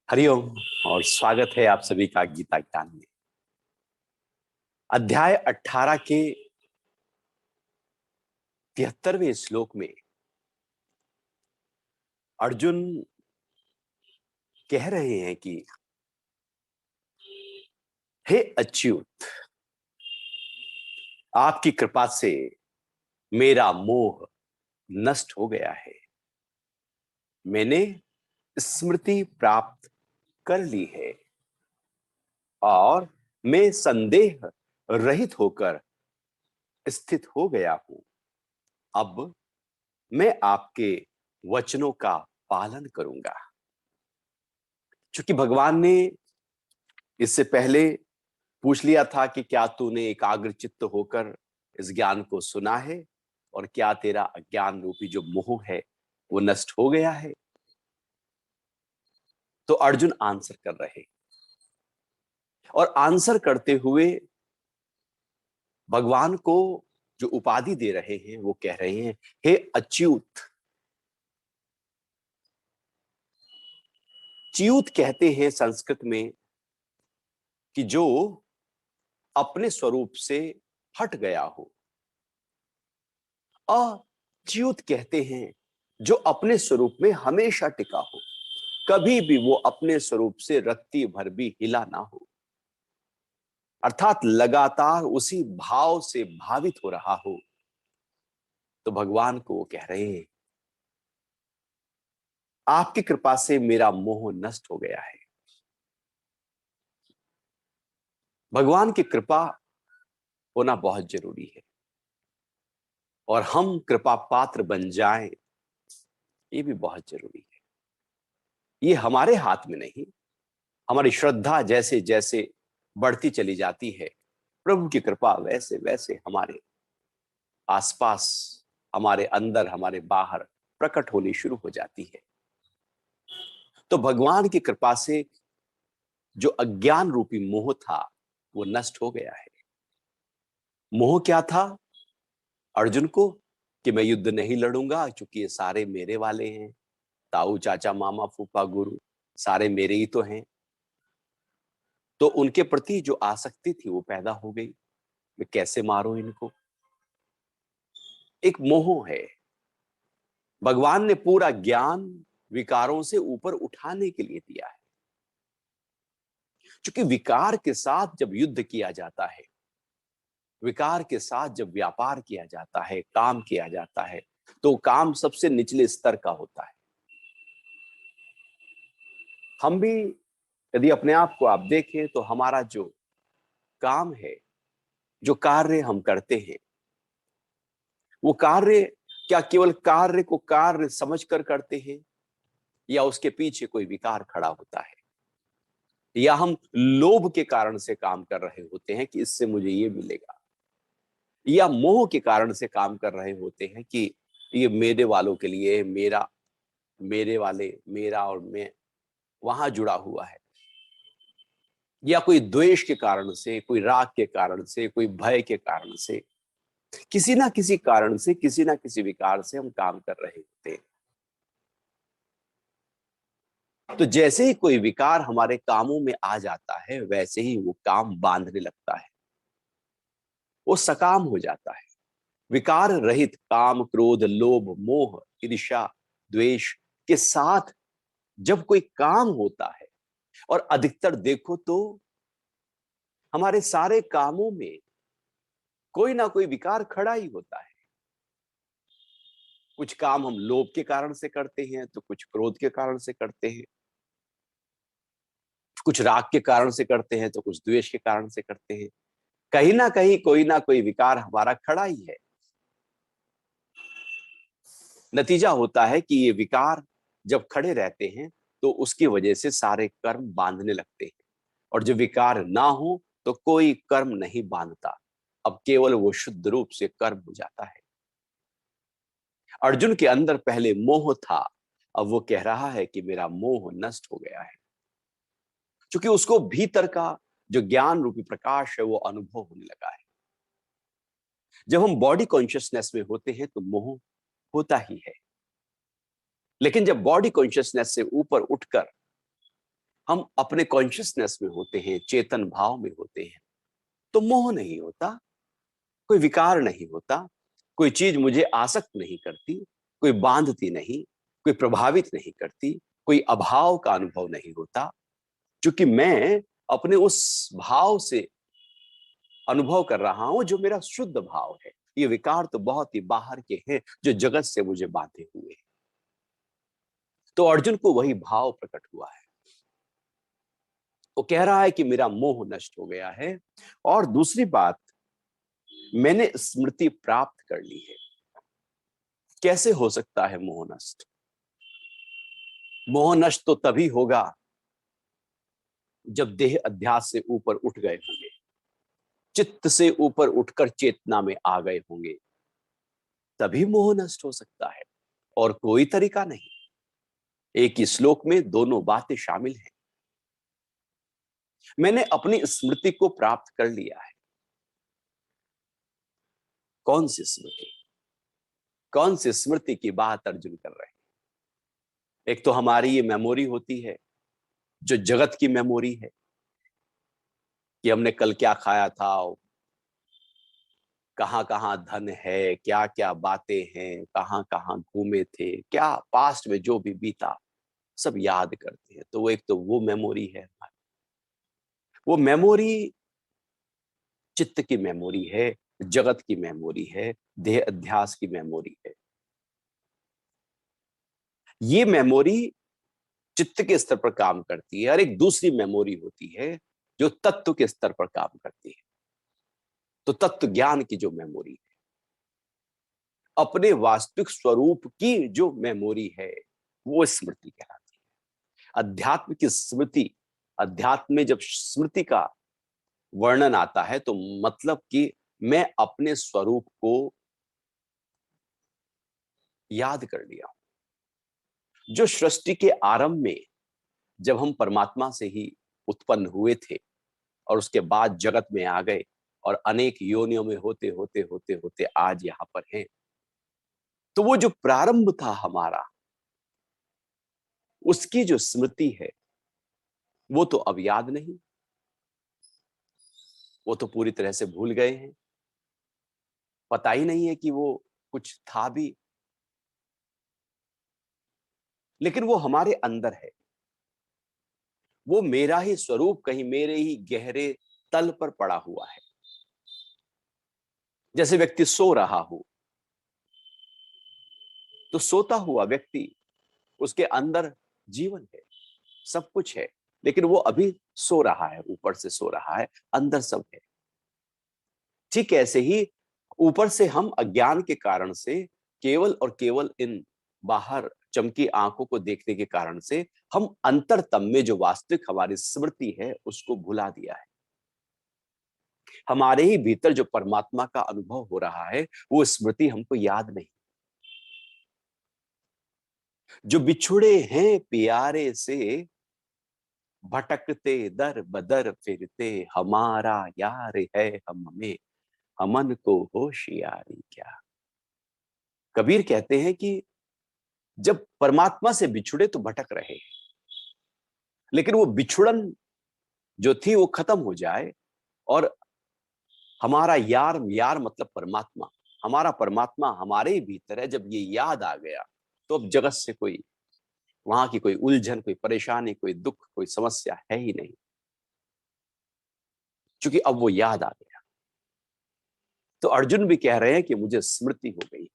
हरिओम और स्वागत है आप सभी का गीता ज्ञान में। अध्याय 18 के 73वें श्लोक में अर्जुन कह रहे हैं कि हे अच्युत, आपकी कृपा से मेरा मोह नष्ट हो गया है। मैंने स्मृति प्राप्त कर ली है और मैं संदेह रहित होकर स्थित हो गया हूं। अब मैं आपके वचनों का पालन करूंगा। क्योंकि भगवान ने इससे पहले पूछ लिया था कि क्या तूने एकाग्र चित्त होकर इस ज्ञान को सुना है और क्या तेरा अज्ञान रूपी जो मोह है वो नष्ट हो गया है। तो अर्जुन आंसर कर रहे और आंसर करते हुए भगवान को जो उपाधि दे रहे हैं वो कह रहे हैं, हे अच्युत। च्युत कहते हैं संस्कृत में कि जो अपने स्वरूप से हट गया हो। अच्युत कहते हैं जो अपने स्वरूप में हमेशा टिका हो, कभी भी वो अपने स्वरूप से रत्ती भर भी हिला ना हो, अर्थात लगातार उसी भाव से भावित हो रहा हो। तो भगवान को वो कह रहे हैं, आपकी कृपा से मेरा मोह नष्ट हो गया है। भगवान की कृपा होना बहुत जरूरी है और हम कृपा पात्र बन जाएं, ये भी बहुत जरूरी है। ये हमारे हाथ में नहीं। हमारी श्रद्धा जैसे जैसे बढ़ती चली जाती है, प्रभु की कृपा वैसे वैसे हमारे आसपास, हमारे अंदर, हमारे बाहर प्रकट होनी शुरू हो जाती है। तो भगवान की कृपा से जो अज्ञान रूपी मोह था वो नष्ट हो गया है। मोह क्या था अर्जुन को? कि मैं युद्ध नहीं लड़ूंगा क्योंकि ये सारे मेरे वाले हैं, ताऊ चाचा मामा फूफा गुरु सारे मेरे ही तो हैं। तो उनके प्रति जो आसक्ति थी वो पैदा हो गई, मैं कैसे मारूं इनको। एक मोह है। भगवान ने पूरा ज्ञान विकारों से ऊपर उठाने के लिए दिया है। क्योंकि विकार के साथ जब युद्ध किया जाता है, विकार के साथ जब व्यापार किया जाता है, काम किया जाता है, तो काम सबसे निचले स्तर का होता है। हम भी यदि अपने आप को आप देखें तो हमारा जो काम है, जो कार्य हम करते हैं, वो कार्य क्या केवल कार्य को कार्य समझकर करते हैं या उसके पीछे कोई विकार खड़ा होता है, या हम लोभ के कारण से काम कर रहे होते हैं कि इससे मुझे ये मिलेगा, या मोह के कारण से काम कर रहे होते हैं कि ये मेरे वालों के लिए, मेरा, मेरे वाले, मेरा और मैं वहां जुड़ा हुआ है, या कोई द्वेष के कारण से, कोई राग के कारण से, कोई भय के कारण से, किसी ना किसी कारण से, किसी ना किसी विकार से हम काम कर रहे होते हैं। तो जैसे ही कोई विकार हमारे कामों में आ जाता है वैसे ही वो काम बांधने लगता है, वो सकाम हो जाता है। विकार रहित काम, क्रोध, लोभ, मोह, ईर्ष्या, द्वेष के साथ जब कोई काम होता है, और अधिकतर देखो तो हमारे सारे कामों में कोई ना कोई विकार खड़ा ही होता है। कुछ काम हम लोभ के कारण से करते हैं तो कुछ क्रोध के कारण से करते हैं, कुछ राग के कारण से करते हैं तो कुछ द्वेष के कारण से करते हैं। कहीं ना कोई विकार हमारा खड़ा ही है। नतीजा होता है कि ये विकार जब खड़े रहते हैं तो उसकी वजह से सारे कर्म बांधने लगते हैं, और जब विकार ना हो तो कोई कर्म नहीं बांधता, अब केवल वो शुद्ध रूप से कर्म हो जाता है। अर्जुन के अंदर पहले मोह था, अब वो कह रहा है कि मेरा मोह नष्ट हो गया है, क्योंकि उसको भीतर का जो ज्ञान रूपी प्रकाश है वो अनुभव होने लगा है। जब हम बॉडी कॉन्शियसनेस में होते हैं तो मोह होता ही है, लेकिन जब बॉडी कॉन्शियसनेस से ऊपर उठकर हम अपने कॉन्शियसनेस में होते हैं, चेतन भाव में होते हैं, तो मोह नहीं होता, कोई विकार नहीं होता, कोई चीज मुझे आसक्त नहीं करती, कोई बांधती नहीं, कोई प्रभावित नहीं करती, कोई अभाव का अनुभव नहीं होता, क्योंकि मैं अपने उस भाव से अनुभव कर रहा हूं जो मेरा शुद्ध भाव है। ये विकार तो बहुत ही बाहर के हैं जो जगत से मुझे बांधे हुए हैं। तो अर्जुन को वही भाव प्रकट हुआ है। वो कह रहा है कि मेरा मोह नष्ट हो गया है, और दूसरी बात, मैंने स्मृति प्राप्त कर ली है। कैसे हो सकता है मोह नष्ट? मोह नष्ट तो तभी होगा जब देह अध्यास से ऊपर उठ गए होंगे, चित्त से ऊपर उठकर चेतना में आ गए होंगे, तभी मोह नष्ट हो सकता है, और कोई तरीका नहीं। एक ही श्लोक में दोनों बातें शामिल हैं। मैंने अपनी स्मृति को प्राप्त कर लिया है। कौन सी स्मृति? कौन सी स्मृति की बात अर्जुन कर रहे हैं? एक तो हमारी ये मेमोरी होती है, जो जगत की मेमोरी है, कि हमने कल क्या खाया था, कहां कहां धन है, क्या क्या बातें हैं, कहां कहां घूमे थे, क्या पास्ट में जो भी बीता, सब याद करते हैं। तो वो एक तो वो मेमोरी है हमारी। वो मेमोरी चित्त की मेमोरी है, जगत की मेमोरी है, देह अध्यास की मेमोरी है। ये मेमोरी चित्त के स्तर पर काम करती है, और एक दूसरी मेमोरी होती है जो तत्व के स्तर पर काम करती है। तो तत्व ज्ञान की जो मेमोरी है, अपने वास्तविक स्वरूप की जो मेमोरी है, वो स्मृति कहलाती है। अध्यात्म की स्मृति, अध्यात्म में जब स्मृति का वर्णन आता है, तो मतलब कि मैं अपने स्वरूप को याद कर लिया हूं। जो सृष्टि के आरंभ में जब हम परमात्मा से ही उत्पन्न हुए थे, और उसके बाद जगत में आ गए, और अनेक योनियों में होते होते होते होते आज यहां पर हैं, तो वो जो प्रारंभ था हमारा, उसकी जो स्मृति है, वो तो अब याद नहीं, वो तो पूरी तरह से भूल गए हैं। पता ही नहीं है कि वो कुछ था भी, लेकिन वो हमारे अंदर है। वो मेरा ही स्वरूप कहीं मेरे ही गहरे तल पर पड़ा हुआ है। जैसे व्यक्ति सो रहा हो, तो सोता हुआ व्यक्ति, उसके अंदर जीवन है, सब कुछ है, लेकिन वो अभी सो रहा है, ऊपर से सो रहा है, अंदर सब है। ठीक ऐसे ही ऊपर से हम अज्ञान के कारण से, केवल और केवल इन बाहर चमकी आंखों को देखने के कारण से, हम अंतरतम में जो वास्तविक हमारी स्मृति है, उसको भुला दिया है। हमारे ही भीतर जो परमात्मा का अनुभव हो रहा है, वो स्मृति हमको याद नहीं। जो बिछुड़े हैं प्यारे से, भटकते दर बदर फिरते, हमारा यार है हम में, हमन को होशियारी क्या। कबीर कहते हैं कि जब परमात्मा से बिछुड़े तो भटक रहे, लेकिन वो बिछुड़न जो थी वो खत्म हो जाए, और हमारा यार, यार मतलब परमात्मा, हमारा परमात्मा हमारे ही भीतर है, जब ये याद आ गया, तो अब जगत से कोई, वहां की कोई उलझन, कोई परेशानी, कोई दुख, कोई समस्या है ही नहीं, क्योंकि अब वो याद आ गया। तो अर्जुन भी कह रहे हैं कि मुझे स्मृति हो गई।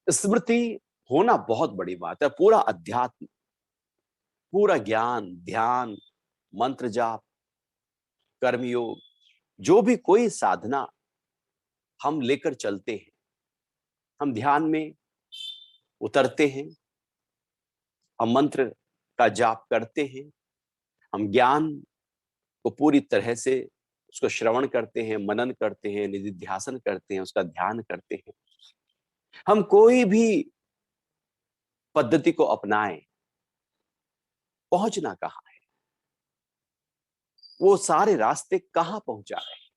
स्मृति होना बहुत बड़ी बात है। पूरा अध्यात्म, पूरा ज्ञान, ध्यान, मंत्र जाप, कर्मयोग, जो भी कोई साधना हम लेकर चलते हैं, हम ध्यान में उतरते हैं, हम मंत्र का जाप करते हैं, हम ज्ञान को पूरी तरह से उसको श्रवण करते हैं, मनन करते हैं, निधिध्यासन करते हैं, उसका ध्यान करते हैं। हम कोई भी पद्धति को अपनाएं, पहुंचना कहां है? वो सारे रास्ते कहां पहुंचा रहे हैं?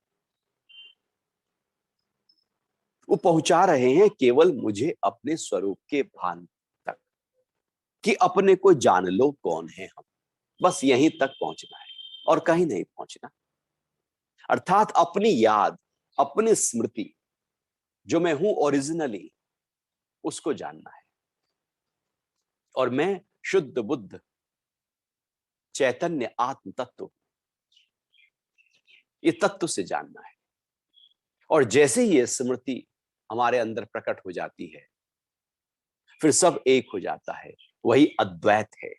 वो पहुंचा रहे हैं केवल मुझे अपने स्वरूप के भान तक। कि अपने को जान लो कौन है हम, बस यहीं तक पहुंचना है और कहीं नहीं पहुंचना। अर्थात अपनी याद, अपनी स्मृति, जो मैं हूं ओरिजिनली, उसको जानना है। और मैं शुद्ध बुद्ध चैतन्य आत्म तत्व, ये तत्व से जानना है। और जैसे ही ये स्मृति हमारे अंदर प्रकट हो जाती है, फिर सब एक हो जाता है, वही अद्वैत है।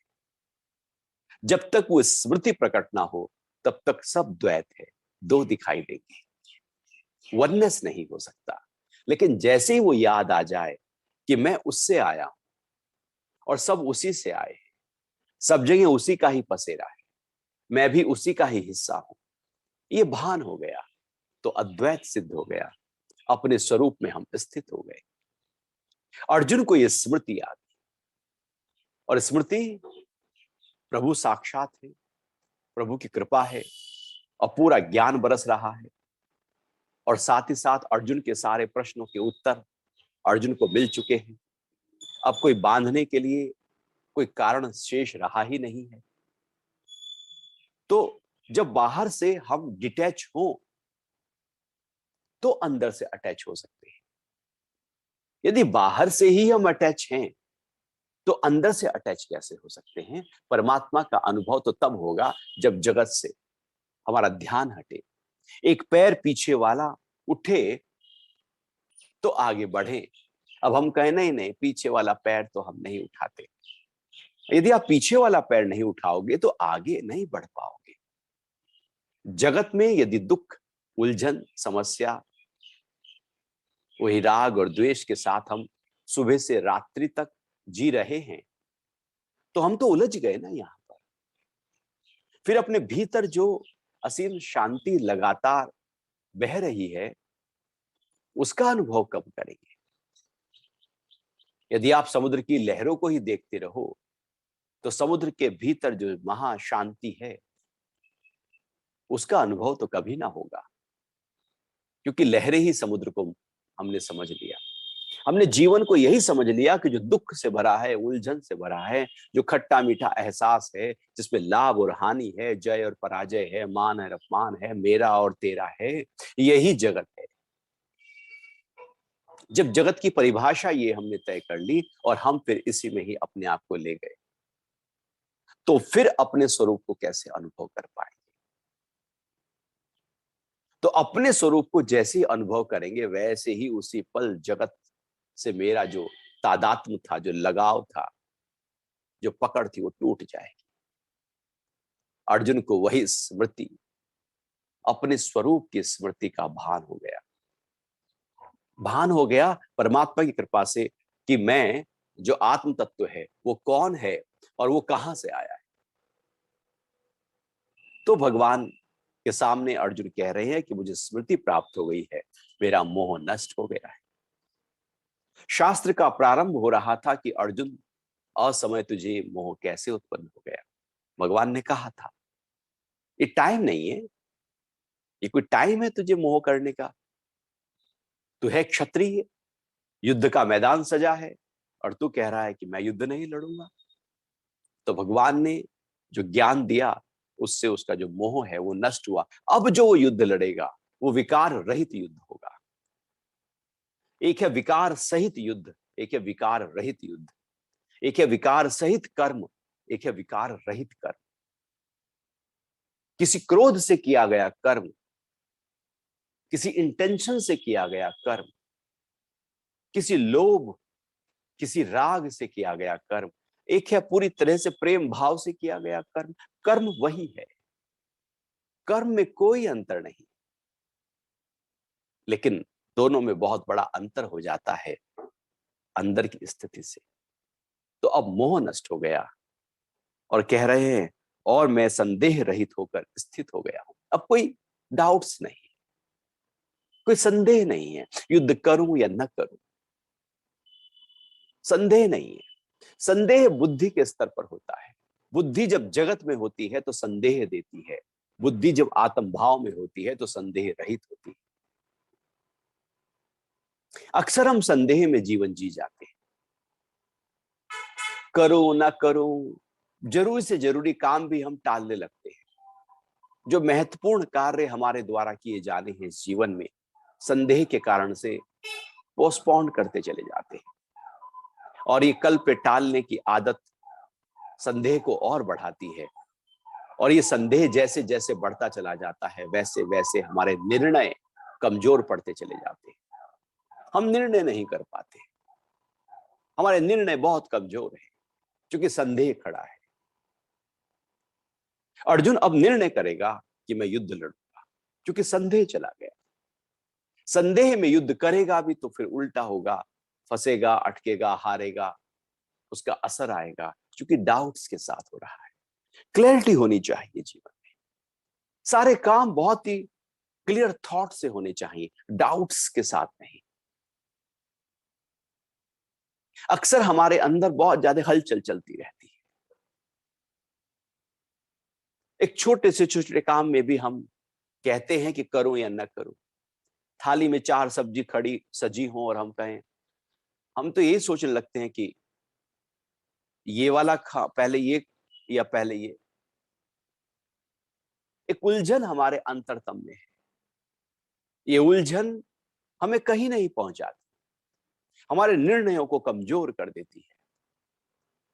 जब तक वो स्मृति प्रकट ना हो तब तक सब द्वैत है, दो दिखाई देंगे, वननेस नहीं हो सकता। लेकिन जैसे ही वो याद आ जाए कि मैं उससे आया हूं और सब उसी से आए हैं, सब जगह उसी का ही पसेरा है, मैं भी उसी का ही हिस्सा हूं, ये भान हो गया तो अद्वैत सिद्ध हो गया, अपने स्वरूप में हम स्थित हो गए। अर्जुन को यह स्मृति याद, और स्मृति प्रभु साक्षात है, प्रभु की कृपा है, और पूरा ज्ञान बरस रहा है। और साथ ही साथ अर्जुन के सारे प्रश्नों के उत्तर अर्जुन को मिल चुके हैं। अब कोई बांधने के लिए कोई कारण शेष रहा ही नहीं है। तो जब बाहर से हम डिटैच हो तो अंदर से अटैच हो सकते हैं। यदि बाहर से ही हम अटैच हैं तो अंदर से अटैच कैसे हो सकते हैं? परमात्मा का अनुभव तो तब होगा जब जगत से हमारा ध्यान हटे, एक पैर पीछे वाला उठे तो आगे बढ़े। अब हम कहें नहीं नहीं, पीछे वाला पैर तो हम नहीं उठाते। यदि आप पीछे वाला पैर नहीं उठाओगे तो आगे नहीं बढ़ पाओगे। जगत में यदि दुख, उलझन, समस्या, वही राग और द्वेष के साथ हम सुबह से रात्रि तक जी रहे हैं, तो हम तो उलझ गए ना यहां पर। फिर अपने भीतर जो असीम शांति लगातार बह रही है, उसका अनुभव कब करेंगे? यदि आप समुद्र की लहरों को ही देखते रहो तो समुद्र के भीतर जो महाशांति है, उसका अनुभव तो कभी ना होगा, क्योंकि लहरें ही समुद्र को हमने समझ लिया। हमने जीवन को यही समझ लिया कि जो दुख से भरा है, उलझन से भरा है, जो खट्टा मीठा एहसास है, जिसमें लाभ और हानि है, जय और पराजय है, मान और अपमान है, मेरा और तेरा है, यही जगत है। जब जगत की परिभाषा ये हमने तय कर ली और हम फिर इसी में ही अपने आप को ले गए, तो फिर अपने स्वरूप को कैसे अनुभव कर पाएंगे? तो अपने स्वरूप को जैसे ही अनुभव करेंगे, वैसे ही उसी पल जगत से मेरा जो तादात्म्य था, जो लगाव था, जो पकड़ थी, वो टूट जाएगी। अर्जुन को वही स्मृति, अपने स्वरूप की स्मृति का भान हो गया। भान हो गया परमात्मा की कृपा से कि मैं जो आत्म तत्व है वो कौन है और वो कहां से आया है। तो भगवान के सामने अर्जुन कह रहे हैं कि मुझे स्मृति प्राप्त हो गई है, मेरा मोह नष्ट हो गया है। शास्त्र का प्रारंभ हो रहा था कि अर्जुन, असमय तुझे मोह कैसे उत्पन्न हो गया? भगवान ने कहा था, ये टाइम नहीं है, ये कोई टाइम है तुझे मोह करने का? तू है क्षत्रिय, युद्ध का मैदान सजा है, और तू कह रहा है कि मैं युद्ध नहीं लड़ूंगा। तो भगवान ने जो ज्ञान दिया, उससे उसका जो मोह है वो नष्ट हुआ। अब जो वो युद्ध लड़ेगा वो विकार रहित युद्ध होगा। एक है विकार सहित युद्ध, एक है विकार रहित युद्ध। एक है विकार सहित कर्म, एक है विकार रहित कर्म। किसी क्रोध से किया गया कर्म, किसी इंटेंशन से किया गया कर्म, किसी लोभ, किसी राग से किया गया कर्म, एक है पूरी तरह से प्रेम भाव से किया गया कर्म। कर्म वही है, कर्म में कोई अंतर नहीं। लेकिन दोनों में बहुत बड़ा अंतर हो जाता है अंदर की स्थिति से। तो अब मोह नष्ट हो गया और कह रहे हैं, और मैं संदेह रहित होकर स्थित हो गया हूं। अब कोई डाउट्स नहीं, कोई संदेह नहीं है, युद्ध करूं या न करूं, संदेह नहीं है। संदेह बुद्धि के स्तर पर होता है। बुद्धि जब जगत में होती है तो संदेह देती है, बुद्धि जब आत्म भाव में होती है तो संदेह रहित होती है। अक्सर हम संदेह में जीवन जी जाते हैं। करूं ना करूं, जरूरी से जरूरी काम भी हम टालने लगते हैं। जो महत्वपूर्ण कार्य हमारे द्वारा किए जाने हैं इस जीवन में, संदेह के कारण से पोस्टपोन करते चले जाते हैं। और ये कल पे टालने की आदत संदेह को और बढ़ाती है। और ये संदेह जैसे जैसे बढ़ता चला जाता है, वैसे वैसे हमारे निर्णय कमजोर पड़ते चले जाते हैं। हम निर्णय नहीं कर पाते, हमारे निर्णय बहुत कमजोर हैं, क्योंकि संदेह खड़ा है। अर्जुन अब निर्णय करेगा कि मैं युद्ध लड़ूंगा, क्योंकि संदेह चला गया। संदेह में युद्ध करेगा भी तो फिर उल्टा होगा, फंसेगा, अटकेगा, हारेगा, उसका असर आएगा, क्योंकि डाउट्स के साथ हो रहा है। क्लैरिटी होनी चाहिए जीवन में, सारे काम बहुत ही क्लियर थॉट से होने चाहिए, डाउट्स के साथ नहीं। अक्सर हमारे अंदर बहुत ज्यादा हलचल चलती रहती है। एक छोटे से छोटे काम में भी हम कहते हैं कि करूं या न करूं। थाली में 4 सब्जी खड़ी सजी हो और हम कहें, हम तो यही सोचने लगते हैं कि ये वाला खा पहले ये या पहले ये। एक उलझन हमारे अंतरतम में है। ये उलझन हमें कहीं नहीं पहुंचाती, हमारे निर्णयों को कमजोर कर देती है।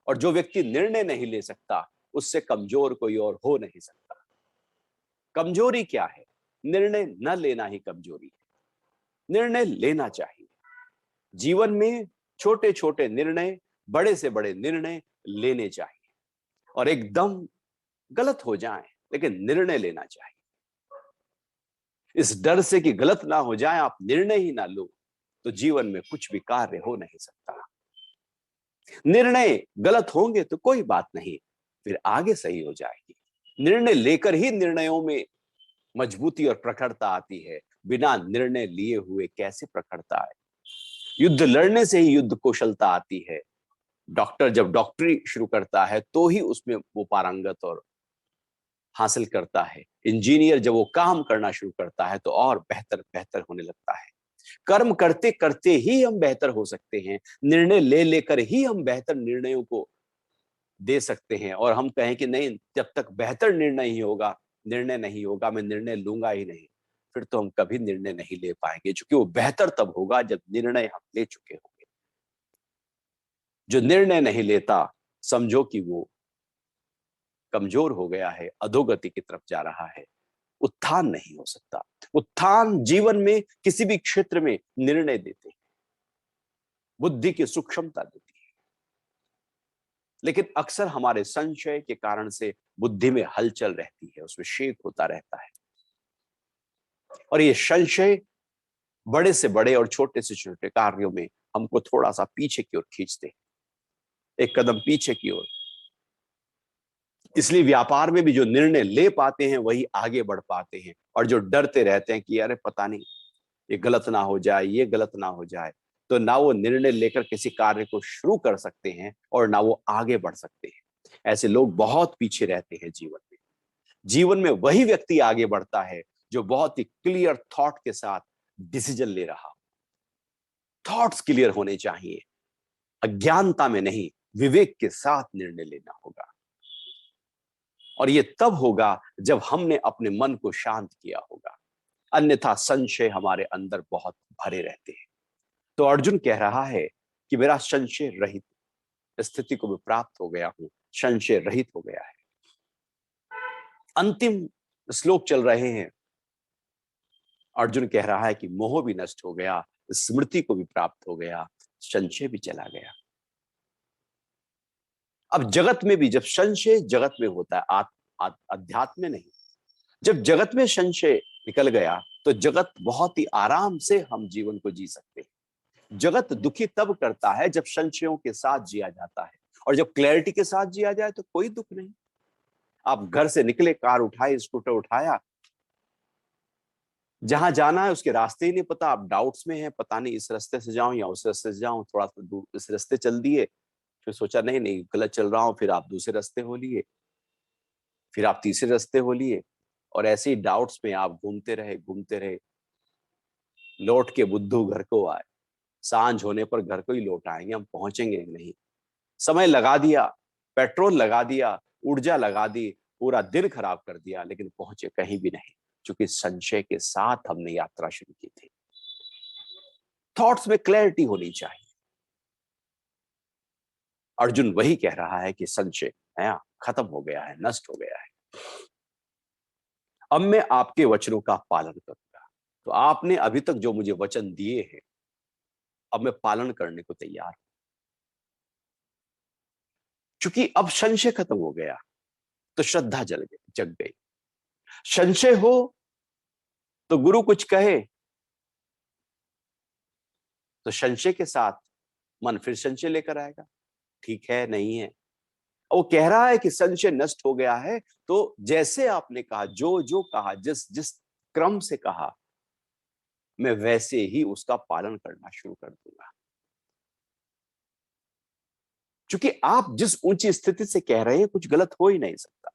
और जो व्यक्ति निर्णय नहीं ले सकता, उससे कमजोर कोई और हो नहीं सकता। कमजोरी क्या है? निर्णय न लेना ही कमजोरी है। निर्णय लेना चाहिए जीवन में। छोटे छोटे निर्णय, बड़े से बड़े निर्णय लेने चाहिए, और एकदम गलत हो जाएं, लेकिन निर्णय लेना चाहिए। इस डर से कि गलत ना हो जाए आप निर्णय ही ना लो, तो जीवन में कुछ भी कार्य हो नहीं सकता। निर्णय गलत होंगे तो कोई बात नहीं, फिर आगे सही हो जाएगी। निर्णय लेकर ही निर्णयों में मजबूती और प्रखरता आती है। बिना निर्णय लिए हुए कैसे प्रखरता आए? युद्ध लड़ने से ही युद्ध कौशलता आती है। डॉक्टर जब डॉक्टरी शुरू करता है तो ही उसमें वो पारंगत और हासिल करता है। इंजीनियर जब वो काम करना शुरू करता है तो और बेहतर बेहतर होने लगता है। कर्म करते करते ही हम बेहतर हो सकते हैं। निर्णय ले लेकर ही हम बेहतर निर्णयों को दे सकते हैं। और हम कहें कि नहीं, जब तक बेहतर निर्णय नहीं होगा, मैं निर्णय लूंगा ही नहीं, फिर तो हम कभी निर्णय नहीं ले पाएंगे, क्योंकि वो बेहतर तब होगा जब निर्णय हम ले चुके होंगे। जो निर्णय नहीं लेता, समझो कि वो कमजोर हो गया है, अधोगति की तरफ जा रहा है। उत्थान नहीं हो सकता। उत्थान जीवन में किसी भी क्षेत्र में निर्णय देते हैं, बुद्धि की सूक्ष्मता देती है। लेकिन अक्सर हमारे संशय के कारण से बुद्धि में हलचल रहती है, उसमें शेक होता रहता है। और ये संशय बड़े से बड़े और छोटे से छोटे कार्यों में हमको थोड़ा सा पीछे की ओर खींचते हैं, एक कदम पीछे की ओर। इसलिए व्यापार में भी जो निर्णय ले पाते हैं वही आगे बढ़ पाते हैं, और जो डरते रहते हैं कि अरे पता नहीं ये गलत ना हो जाए, ये गलत ना हो जाए, तो ना वो निर्णय लेकर किसी कार्य को शुरू कर सकते हैं और ना वो आगे बढ़ सकते हैं। ऐसे लोग बहुत पीछे रहते हैं जीवन में। जीवन में वही व्यक्ति आगे बढ़ता है जो बहुत ही क्लियर थॉट के साथ डिसीजन ले रहा हो। थॉट्स क्लियर होने चाहिए, अज्ञानता में नहीं, विवेक के साथ निर्णय लेना होगा। और ये तब होगा जब हमने अपने मन को शांत किया होगा, अन्यथा संशय हमारे अंदर बहुत भरे रहते हैं। तो अर्जुन कह रहा है कि मेरा संशय रहित स्थिति को मैं प्राप्त हो गया हूं, संशय रहित हो गया है। अंतिम श्लोक चल रहे हैं। अर्जुन कह रहा है कि मोह भी नष्ट हो गया, स्मृति को भी प्राप्त हो गया, संशय भी चला गया। अब जगत में भी जब संशय जगत में होता है, अध्यात्म में नहीं, जब जगत में संशय निकल गया तो जगत बहुत ही आराम से हम जीवन को जी सकते हैं। जगत दुखी तब करता है जब संशयों के साथ जिया जाता है, और जब क्लैरिटी के साथ जिया जाए तो कोई दुख नहीं। आप घर से निकले, कार उठाई, स्कूटर उठाया, जहां जाना है उसके रास्ते ही नहीं पता, आप डाउट्स में हैं, पता नहीं इस रास्ते से जाऊं या उस रास्ते से जाऊं, थोड़ा सा दूर इस रास्ते चल दिए, फिर सोचा नहीं नहीं गलत चल रहा हूं, फिर आप दूसरे रास्ते हो लिए, फिर आप तीसरे रास्ते हो लिए, और ऐसे ही डाउट्स में आप घूमते रहे घूमते रहे। लौट के बुद्धू घर को आए, सांझ होने पर घर को ही लौट आएंगे, हम पहुंचेंगे नहीं। समय लगा दिया, पेट्रोल लगा दिया, ऊर्जा लगा दी, पूरा दिन खराब कर दिया, लेकिन पहुंचे कहीं भी नहीं, क्योंकि संशय के साथ हमने यात्रा शुरू की थी। थॉट्स में क्लैरिटी होनी चाहिए। अर्जुन वही कह रहा है कि संशय नया खत्म हो गया है, नष्ट हो गया है। अब मैं आपके वचनों का पालन करूंगा। तो आपने अभी तक जो मुझे वचन दिए हैं, अब मैं पालन करने को तैयार हूं, क्योंकि अब संशय खत्म हो गया, तो श्रद्धा जग गई। संशय हो तो गुरु कुछ कहे तो संशय के साथ मन फिर संशय लेकर आएगा, ठीक है नहीं है। वो कह रहा है कि संशय नष्ट हो गया है, तो जैसे आपने कहा, जो जो कहा, जिस जिस क्रम से कहा, मैं वैसे ही उसका पालन करना शुरू कर दूंगा। क्योंकि आप जिस ऊंची स्थिति से कह रहे हैं, कुछ गलत हो ही नहीं सकता।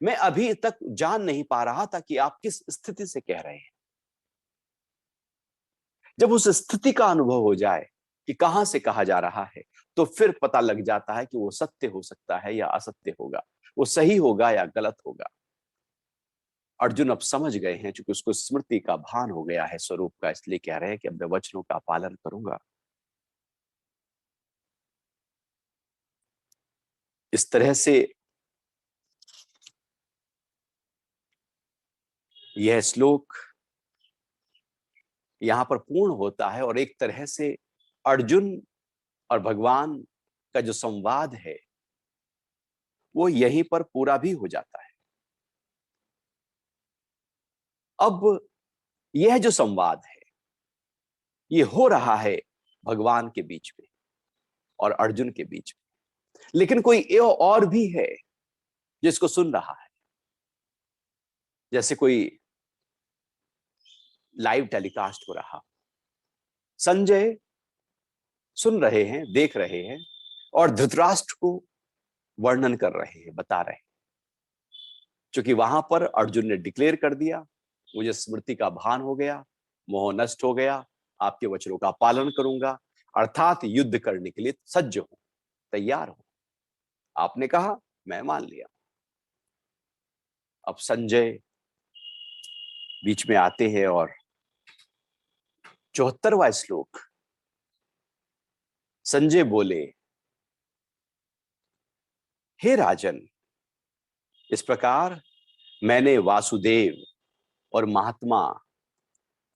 मैं अभी तक जान नहीं पा रहा था कि आप किस स्थिति से कह रहे हैं। जब उस स्थिति का अनुभव हो जाए कि कहां से कहा जा रहा है, तो फिर पता लग जाता है कि वो सत्य हो सकता है या असत्य होगा, वो सही होगा या गलत होगा। अर्जुन अब समझ गए हैं, क्योंकि उसको स्मृति का भान हो गया है स्वरूप का, इसलिए कह रहे हैं कि अब मैं वचनों का पालन करूंगा। इस तरह से यह श्लोक यहां पर पूर्ण होता है, और एक तरह से अर्जुन और भगवान का जो संवाद है, वो यहीं पर पूरा भी हो जाता है। अब यह जो संवाद है, ये हो रहा है भगवान के बीच में और अर्जुन के बीच में, लेकिन कोई और भी है जिसको सुन रहा है। जैसे कोई लाइव टेलीकास्ट हो रहा, संजय सुन रहे हैं, देख रहे हैं, और धृतराष्ट्र को वर्णन कर रहे हैं, बता रहे हैं। क्योंकि वहां पर अर्जुन ने डिक्लेयर कर दिया, मुझे स्मृति का भान हो गया, मोह नष्ट हो गया, आपके वचनों का पालन करूंगा, अर्थात युद्ध करने के लिए सज्ज हूं, तैयार हूं। आपने कहा, मैं मान लिया। अब संजय बीच में आते हैं और 74वां श्लोक, संजय बोले, हे राजन, इस प्रकार मैंने वासुदेव और महात्मा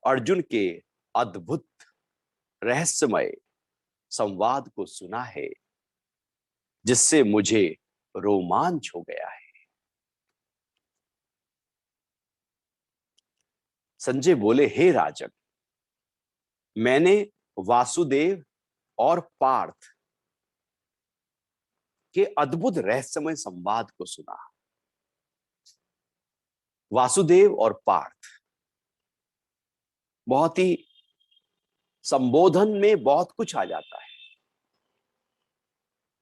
अर्जुन के अद्भुत रहस्यमय संवाद को सुना है, जिससे मुझे रोमांच हो गया है। संजय बोले, हे राजन, मैंने वासुदेव और पार्थ के अद्भुत रहस्यमय संवाद को सुना। वासुदेव और पार्थ, बहुत ही संबोधन में बहुत कुछ आ जाता है।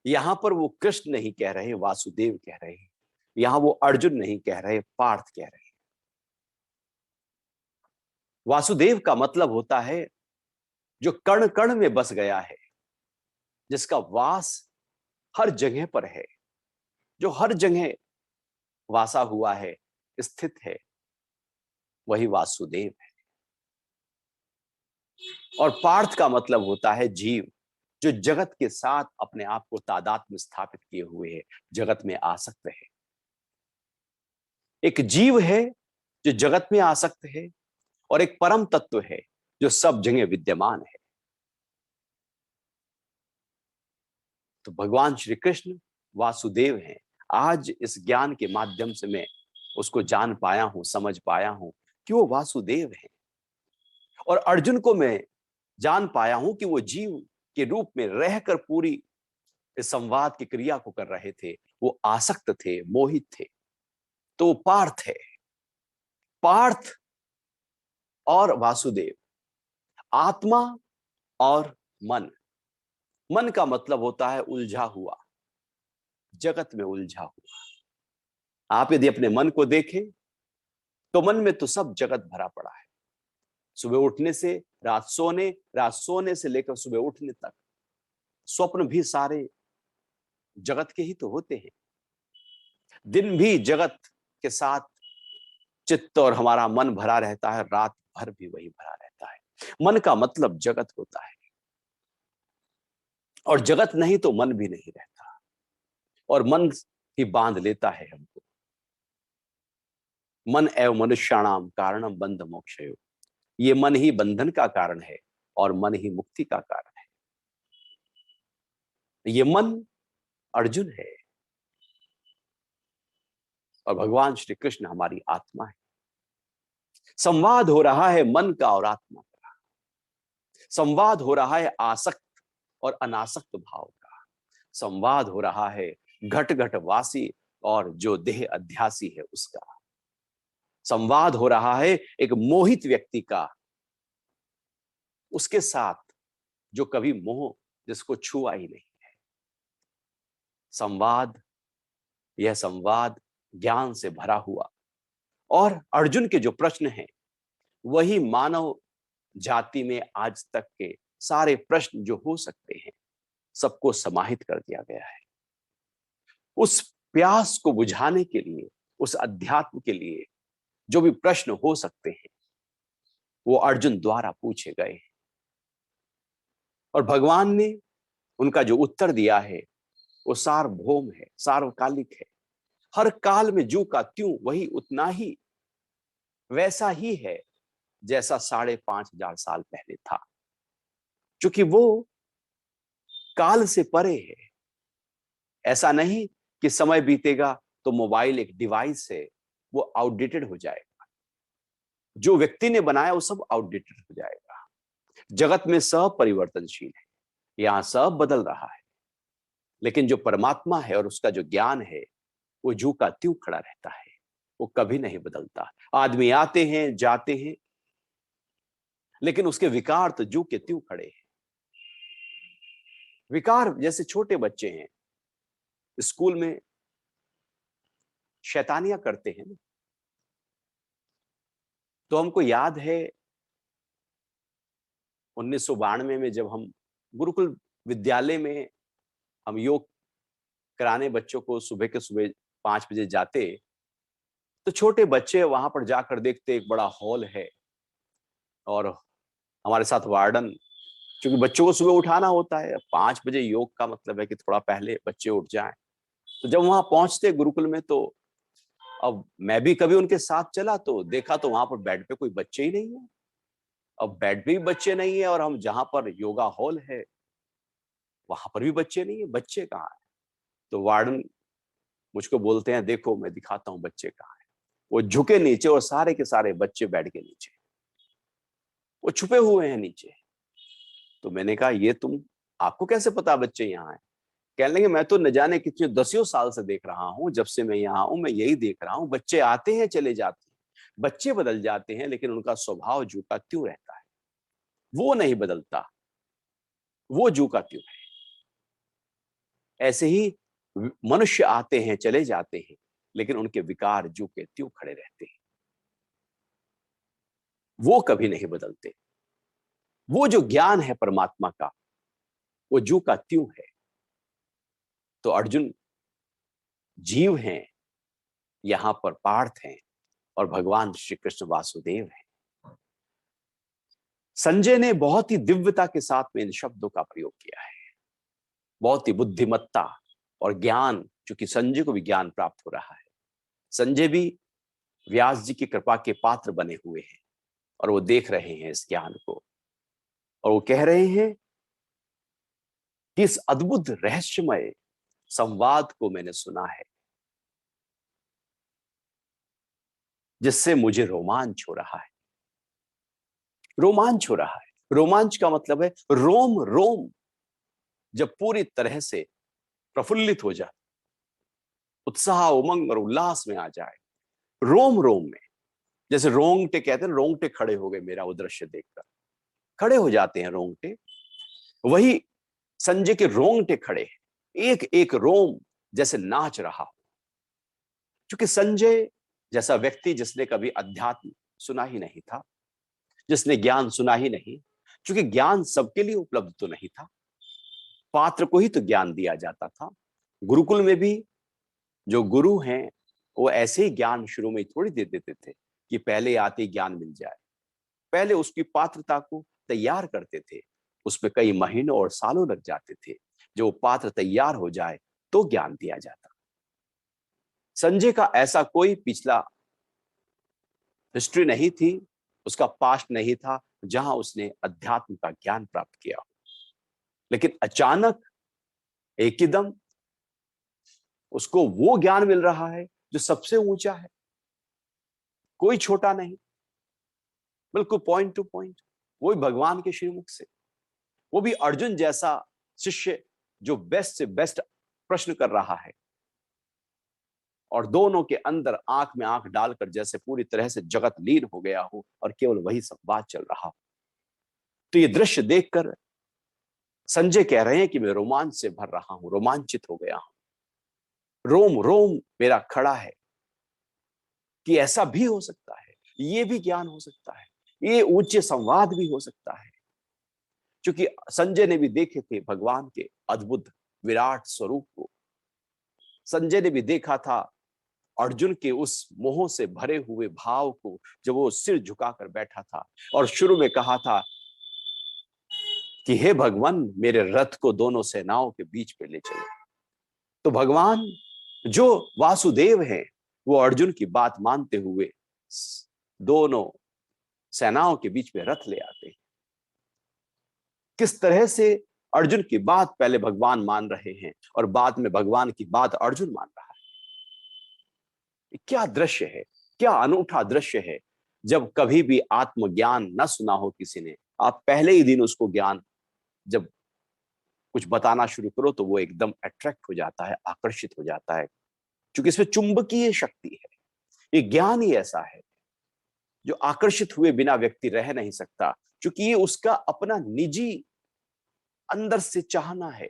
यहां पर वो कृष्ण नहीं कह रहे, वासुदेव कह रहे हैं। यहां वो अर्जुन नहीं कह रहे, पार्थ कह रहे हैं। वासुदेव का मतलब होता है जो कण कण में बस गया है, जिसका वास हर जगह पर है, जो हर जगह वासा हुआ है, स्थित है, वही वासुदेव है। और पार्थ का मतलब होता है जीव, जो जगत के साथ अपने आप को तादात्म्य में स्थापित किए हुए है, जगत में आसक्त है। एक जीव है जो जगत में आसक्त है, और एक परम तत्व है जो सब जगह विद्यमान है। तो भगवान श्री कृष्ण वासुदेव हैं। आज इस ज्ञान के माध्यम से मैं उसको जान पाया हूं, समझ पाया हूं कि वो वासुदेव हैं। और अर्जुन को मैं जान पाया हूं कि वो जीव के रूप में रहकर पूरी इस संवाद की क्रिया को कर रहे थे। वो आसक्त थे, मोहित थे। तो वो पार्थ है। पार्थ और वासुदेव, आत्मा और मन। मन का मतलब होता है उलझा हुआ, जगत में उलझा हुआ। आप यदि अपने मन को देखें तो मन में तो सब जगत भरा पड़ा है। सुबह उठने से रात सोने, रात सोने से लेकर सुबह उठने तक स्वप्न भी सारे जगत के ही तो होते हैं। दिन भी जगत के साथ चित्त और हमारा मन भरा रहता है, रात भर भी वही भरा रहता है। मन का मतलब जगत होता है, और जगत नहीं तो मन भी नहीं रहता, और मन ही बांध लेता है हमको। मन एव मनुष्याणाम कारणम बंध मोक्षयो, ये मन ही बंधन का कारण है और मन ही मुक्ति का कारण है। ये मन अर्जुन है और भगवान श्री कृष्ण हमारी आत्मा है। संवाद हो रहा है मन का और आत्मा का, संवाद हो रहा है आसक्त और अनासक्त भाव का, संवाद हो रहा है घट घट वासी और जो देह अध्यासी है उसका, संवाद हो रहा है एक मोहित व्यक्ति का उसके साथ जो कभी मोह जिसको छुआ ही नहीं है। संवाद, यह संवाद ज्ञान से भरा हुआ, और अर्जुन के जो प्रश्न हैं वही मानव जाति में आज तक के सारे प्रश्न जो हो सकते हैं सबको समाहित कर दिया गया है। उस प्यास को बुझाने के लिए, उस अध्यात्म के लिए जो भी प्रश्न हो सकते हैं वो अर्जुन द्वारा पूछे गए हैं, और भगवान ने उनका जो उत्तर दिया है वो सार्वभौम है, सार्वकालिक है। हर काल में जू का त्यों वही उतना ही वैसा ही है जैसा 5,500 साल पहले था, क्योंकि वो काल से परे है। ऐसा नहीं कि समय बीतेगा तो मोबाइल एक डिवाइस है, वो आउटडेटेड हो जाएगा। जो व्यक्ति ने बनाया वो सब आउटडेटेड हो जाएगा। जगत में सब परिवर्तनशील है, यहां सब बदल रहा है, लेकिन जो परमात्मा है और उसका जो ज्ञान है वो जू का त्यों खड़ा रहता है, वो कभी नहीं बदलता। आदमी आते हैं जाते हैं, लेकिन उसके विकार तो जू के त्यों खड़े हैं। विकार जैसे छोटे बच्चे हैं, स्कूल में शैतानियां करते हैं ना, तो हमको याद है 1992 में जब हम गुरुकुल विद्यालय में हम योग कराने बच्चों को सुबह के सुबह 5 बजे जाते, तो छोटे बच्चे वहां पर जाकर देखते एक बड़ा हॉल है, और हमारे साथ वार्डन, क्योंकि बच्चों को सुबह उठाना होता है 5 बजे, योग का मतलब है कि थोड़ा पहले बच्चे उठ जाएं। तो जब वहां पहुंचते गुरुकुल में, तो अब मैं भी कभी उनके साथ चला तो देखा तो वहां पर बेड पे कोई बच्चे ही नहीं है। अब बेड पे भी बच्चे नहीं है, और हम जहां पर योगा हॉल है वहां पर भी बच्चे नहीं है। बच्चे कहाँ है? तो वार्डन मुझको बोलते हैं, देखो मैं दिखाता हूँ बच्चे कहाँ है। वो झुके नीचे और सारे के सारे बच्चे बेड के नीचे, वो छुपे हुए हैं नीचे। तो मैंने कहा, ये तुम, आपको कैसे पता बच्चे यहाँ हैं? कहने लगे, मैं तो न जाने कितने दसियों साल से देख रहा हूं, जब से मैं यहाँ हूं मैं यही देख रहा हूं, बच्चे आते हैं चले जाते हैं, बच्चे बदल जाते हैं लेकिन उनका स्वभाव जू का त्यों रहता है, वो नहीं बदलता, वो जू का त्यों है। ऐसे ही मनुष्य आते हैं चले जाते हैं, लेकिन उनके विकार जू के त्यों खड़े रहते हैं, वो कभी नहीं बदलते। वो जो ज्ञान है परमात्मा का, वो जू का त्यों है। तो अर्जुन जीव हैं, यहां पर पार्थ हैं, और भगवान श्री कृष्ण वासुदेव हैं। संजय ने बहुत ही दिव्यता के साथ में इन शब्दों का प्रयोग किया है, बहुत ही बुद्धिमत्ता और ज्ञान, क्योंकि संजय को भी ज्ञान प्राप्त हो रहा है। संजय भी व्यास जी की कृपा के पात्र बने हुए हैं, और वो देख रहे हैं इस ज्ञान को, और वो कह रहे हैं कि इस अद्भुत रहस्यमय संवाद को मैंने सुना है, जिससे मुझे रोमांच हो रहा है। रोमांच हो रहा है, रोमांच का मतलब है रोम रोम जब पूरी तरह से प्रफुल्लित हो जाए, उत्साह उमंग और उल्लास में आ जाए, रोम रोम में, जैसे रोंगटे कहते हैं, रोंगटे खड़े हो गए मेरा वो दृश्य देखकर, खड़े हो जाते हैं रोंगटे, वही संजय के रोंगटे खड़े हैं, एक एक रोम जैसे नाच रहा हो। क्योंकि संजय जैसा व्यक्ति जिसने कभी अध्यात्म सुना ही नहीं था, जिसने ज्ञान सुना ही नहीं, क्योंकि ज्ञान सबके लिए उपलब्ध तो नहीं था, पात्र को ही तो ज्ञान दिया जाता था। गुरुकुल में भी जो गुरु हैं वो ऐसे ही ज्ञान शुरू में थोड़ी दे देते थे कि पहले आते ही ज्ञान मिल जाए। पहले उसकी पात्रता को तैयार करते थे, उसमें कई महीनों और सालों लग जाते थे। जो पात्र तैयार हो जाए तो ज्ञान दिया जाता। संजय का ऐसा कोई पिछला हिस्ट्री नहीं थी, उसका पास्ट नहीं था जहां उसने अध्यात्म का ज्ञान प्राप्त किया। लेकिन अचानक एक ही दम उसको वो ज्ञान मिल रहा है जो सबसे ऊंचा है, कोई छोटा नहीं, बिल्कुल पॉइंट टू पॉइंट, वो भी भगवान के श्रीमुख से, वो भी अर्जुन जैसा शिष्य जो बेस्ट से बेस्ट प्रश्न कर रहा है, और दोनों के अंदर आंख में आंख डालकर जैसे पूरी तरह से जगत लीन हो गया हो और केवल वही संवाद चल रहा हो। तो ये दृश्य देखकर संजय कह रहे हैं कि मैं रोमांच से भर रहा हूं, रोमांचित हो गया हूं, रोम रोम मेरा खड़ा है कि ऐसा भी हो सकता है, ये भी ज्ञान हो सकता है, ये ऊंचे संवाद भी हो सकता है। क्योंकि संजय ने भी देखे थे भगवान के अद्भुत विराट स्वरूप को। संजय ने भी देखा था अर्जुन के उस मोह से भरे हुए भाव को, जब वो सिर झुकाकर बैठा था और शुरू में कहा था कि हे भगवान मेरे रथ को दोनों सेनाओं के बीच पे ले चलो। तो भगवान जो वासुदेव हैं वो अर्जुन की बात मानते हुए दोनों सेनाओं के बीच में रथ ले आते हैं। किस तरह से अर्जुन की बात पहले भगवान मान रहे हैं और बाद में भगवान की बात अर्जुन मान रहा है। क्या दृश्य है, क्या अनूठा दृश्य है। जब कभी भी आत्मज्ञान न सुना हो किसी ने, आप पहले ही दिन उसको ज्ञान जब कुछ बताना शुरू करो तो वो एकदम अट्रैक्ट हो जाता है, आकर्षित हो जाता है, क्योंकि इसमें चुंबकीय शक्ति है। ये ज्ञान ही ऐसा है जो आकर्षित हुए बिना व्यक्ति रह नहीं सकता, क्योंकि ये उसका अपना निजी अंदर से चाहना है।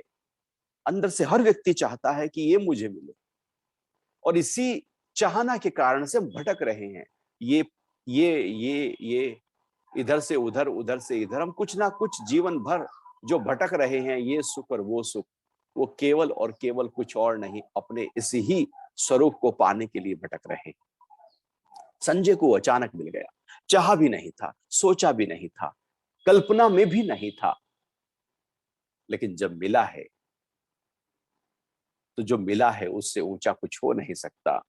अंदर से हर व्यक्ति चाहता है कि ये मुझे मिले, और इसी चाहना के कारण से हम भटक रहे हैं। ये इधर से उधर, उधर से इधर, हम कुछ ना कुछ जीवन भर जो भटक रहे हैं, ये सुख और वो सुख, वो केवल और केवल कुछ और नहीं, अपने इसी ही स्वरूप को पाने के लिए भटक रहे हैं। संजय को अचानक मिल गया, चाहा भी नहीं था, सोचा भी नहीं था, कल्पना में भी नहीं था, लेकिन जब मिला है तो जो मिला है उससे ऊंचा कुछ हो नहीं सकता।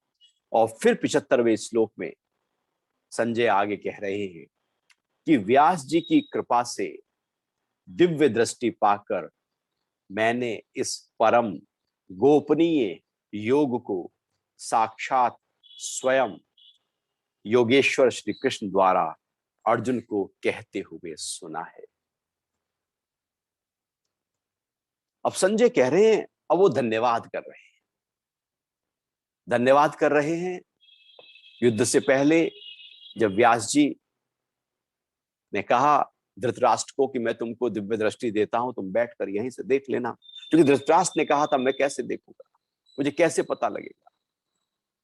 और फिर 75वें श्लोक में संजय आगे कह रहे हैं कि व्यास जी की कृपा से दिव्य दृष्टि पाकर मैंने इस परम गोपनीय योग को साक्षात स्वयं योगेश्वर श्री कृष्ण द्वारा अर्जुन को कहते हुए सुना है। अब संजय कह रहे हैं, अब वो धन्यवाद कर रहे हैं, धन्यवाद कर रहे हैं। युद्ध से पहले जब व्यास जी ने कहा धृतराष्ट्र को कि मैं तुमको दिव्य दृष्टि देता हूं, तुम बैठकर यहीं से देख लेना, क्योंकि धृतराष्ट्र ने कहा था मैं कैसे देखूंगा, मुझे कैसे पता लगेगा,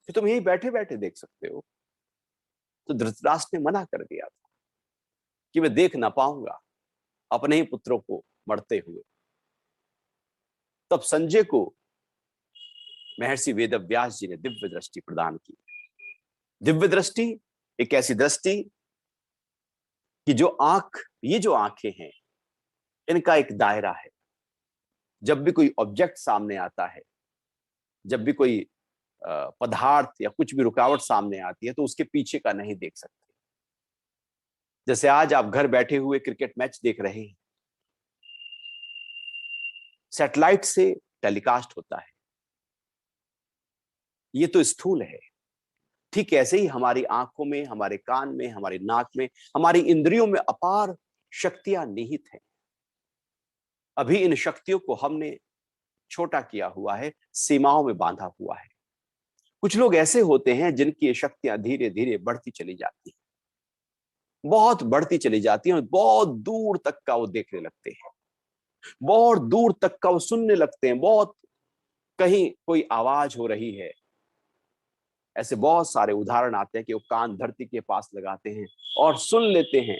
कि तुम यहीं बैठे बैठे देख सकते हो। तो धृतराष्ट्र ने मना कर दिया था कि मैं देख ना पाऊंगा अपने ही पुत्रों को मरते हुए। तब संजय को महर्षि वेदव्यास जी ने दिव्य दृष्टि प्रदान की। दिव्य दृष्टि एक ऐसी दृष्टि कि जो आंख, ये जो आंखें हैं, इनका एक दायरा है। जब भी कोई ऑब्जेक्ट सामने आता है, जब भी कोई पदार्थ या कुछ भी रुकावट सामने आती है, तो उसके पीछे का नहीं देख सकते। जैसे आज आप घर बैठे हुए क्रिकेट मैच देख रहे हैं, सैटेलाइट से टेलीकास्ट होता है, ये तो स्थूल है। ठीक ऐसे ही हमारी आंखों में, हमारे कान में, हमारी नाक में, हमारी इंद्रियों में अपार शक्तियां निहित हैं। अभी इन शक्तियों को हमने छोटा किया हुआ है, सीमाओं में बांधा हुआ है। कुछ लोग ऐसे होते हैं जिनकी ये शक्तियां धीरे धीरे बढ़ती चली जाती हैं, बहुत बढ़ती चली जाती हैं, और बहुत दूर तक का वो देखने लगते हैं, बहुत दूर तक का वो सुनने लगते हैं। बहुत कहीं कोई आवाज हो रही है, ऐसे बहुत सारे उदाहरण आते हैं कि वो कान धरती के पास लगाते हैं और सुन लेते हैं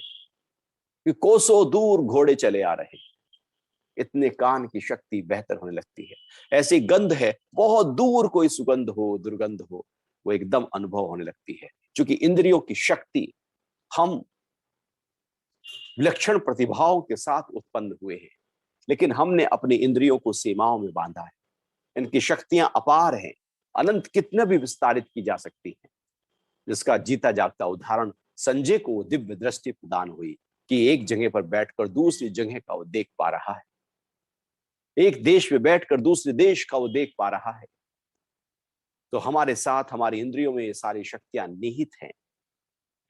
कि कोसों दूर घोड़े चले आ रहे हैं। इतने कान की शक्ति बेहतर होने लगती है। ऐसी गंध है, बहुत दूर कोई सुगंध हो, दुर्गंध हो, वो एकदम अनुभव होने लगती है। क्योंकि इंद्रियों की शक्ति, हम विलक्षण प्रतिभाओं के साथ उत्पन्न हुए हैं, लेकिन हमने अपनी इंद्रियों को सीमाओं में बांधा है। इनकी शक्तियां अपार हैं, अनंत कितने भी विस्तारित की जा सकती हैं। जिसका जीता जागता उदाहरण संजय को दिव्य दृष्टि प्रदान हुई कि एक जगह पर बैठकर दूसरी जगह का वो देख पा रहा है, एक देश में बैठकर दूसरे देश का वो देख पा रहा है। तो हमारे साथ हमारी इंद्रियों में ये सारी शक्तियां निहित हैं,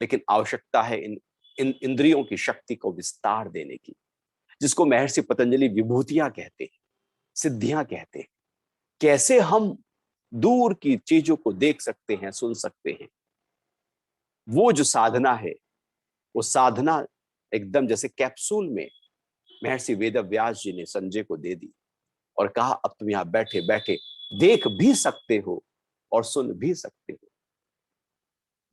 लेकिन आवश्यकता है इन इंद्रियों की शक्ति को विस्तार देने की, जिसको महर्षि पतंजलि विभूतियां कहते हैं, सिद्धियां कहते हैं। कैसे हम दूर की चीजों को देख सकते हैं, सुन सकते हैं, वो जो साधना है, वो साधना एकदम जैसे कैप्सूल में महर्षि वेदव्यास जी ने संजय को दे दी और कहा अब तुम यहां बैठे बैठे देख भी सकते हो और सुन भी सकते हो।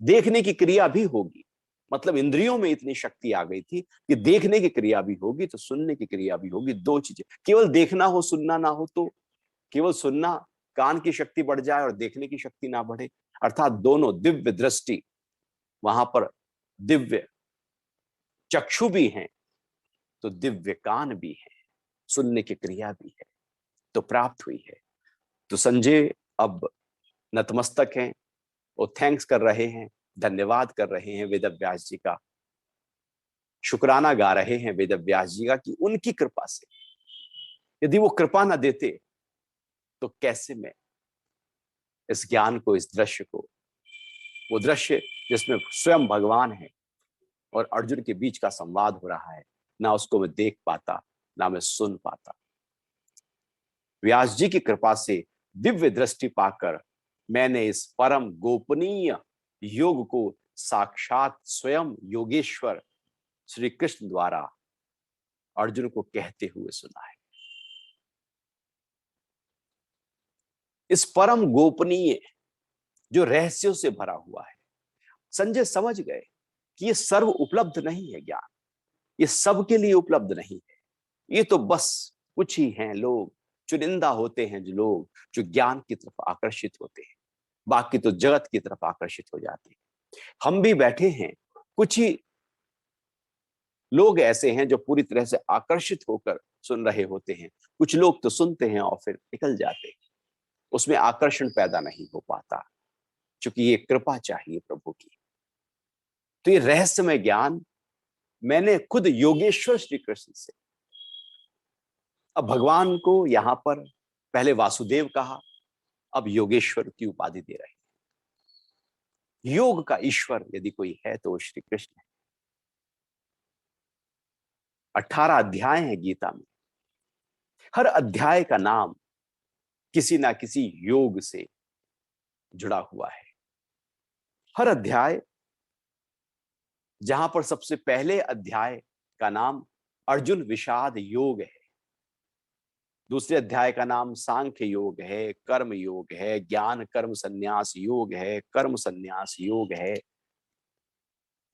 देखने की क्रिया भी होगी, मतलब इंद्रियों में इतनी शक्ति आ गई थी कि देखने की क्रिया भी होगी तो सुनने की क्रिया भी होगी। दो चीजें, केवल देखना हो सुनना ना हो तो केवल सुनना, कान की शक्ति बढ़ जाए और देखने की शक्ति ना बढ़े, अर्थात दोनों दिव्य दृष्टि, वहां पर दिव्य चक्षु भी हैं तो दिव्य कान भी है, सुनने की क्रिया भी है, तो प्राप्त हुई है। तो संजय अब नतमस्तक हैं, वो थैंक्स कर रहे हैं, धन्यवाद कर रहे हैं वेदव्यास जी का, शुक्राना गा रहे हैं वेदव्यास जी का कि उनकी कृपा से, यदि वो कृपा ना देते तो कैसे मैं इस ज्ञान को, इस दृश्य को, वो दृश्य जिसमें स्वयं भगवान है और अर्जुन के बीच का संवाद हो रहा है, ना उसको मैं देख पाता, ना मैं सुन पाता। व्यास जी की कृपा से दिव्य दृष्टि पाकर मैंने इस परम गोपनीय योग को साक्षात स्वयं योगेश्वर श्री कृष्ण द्वारा अर्जुन को कहते हुए सुना है। इस परम गोपनीय जो रहस्यों से भरा हुआ है, संजय समझ गए कि ये सर्व उपलब्ध नहीं है ज्ञान, ये सबके लिए उपलब्ध नहीं है। ये तो बस कुछ ही हैं लोग, चुनिंदा होते हैं जो लोग जो ज्ञान की तरफ आकर्षित होते हैं, बाकी तो जगत की तरफ आकर्षित हो जाते हैं। हम भी बैठे हैं, कुछ ही लोग ऐसे हैं जो पूरी तरह से आकर्षित होकर सुन रहे होते हैं। कुछ लोग तो सुनते हैं और फिर निकल जाते हैं, उसमें आकर्षण पैदा नहीं हो पाता, क्योंकि ये कृपा चाहिए प्रभु की। तो ये रहस्यमय ज्ञान मैंने खुद योगेश्वर श्री कृष्ण से, अब भगवान को यहां पर पहले वासुदेव कहा, अब योगेश्वर की उपाधि दे रहे हैं। योग का ईश्वर यदि कोई है तो वो श्री कृष्ण है। 18 अध्याय हैं गीता में, हर अध्याय का नाम किसी ना किसी योग से जुड़ा हुआ है। हर अध्याय, जहां पर सबसे पहले अध्याय का नाम अर्जुन विषाद योग है, दूसरे अध्याय का नाम सांख्य योग है, कर्म योग है, ज्ञान कर्म संन्यास योग है, कर्म संन्यास योग है,